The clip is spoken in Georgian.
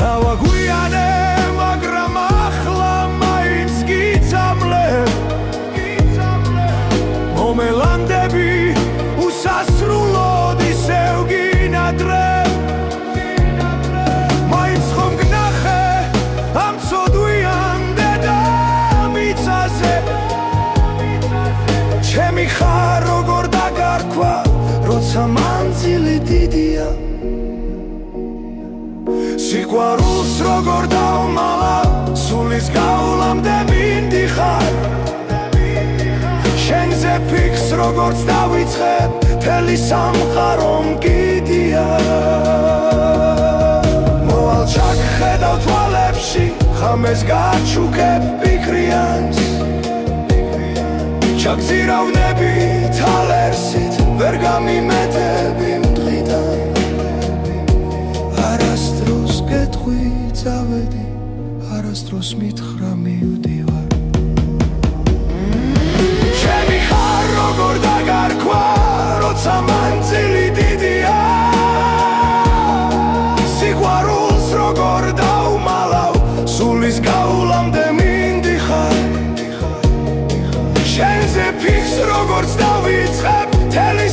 დავაგვიანე, მაგრამ ახლა მაინც გიცამლებ მომელანდები უსასრულოდ ისევ გინადრებ მაინც ხომ გნახე ამ ცოდვიან დედამიწაზე ჩემი ხარ როგორ დაგარქვა როცა მანძილი დიდია სიყვარულს როგორ დავმალა სულის გავლამდე მინდიხარ შენზე ფიქს როგორც დავიწყებ მთელი სამყარო მგიდია მოვალ ჩაგხედავ თვალებში ხამეს გაჩუქებ ფიქრიანს ჩაგზირავნები თალერსით ვერ გამიმეტები მდღიდან არასდროს გეტყვი წავედი არასდროს მითხრა მივდივარ ჩემი ხარ როგორ დაგარქვა როცა მანძილი დიდია სიყვარულს როგორ დავმალავ სულის გავლამდე მინდიხარ შენზე ფიქს როგორც დავიწყებ მთელი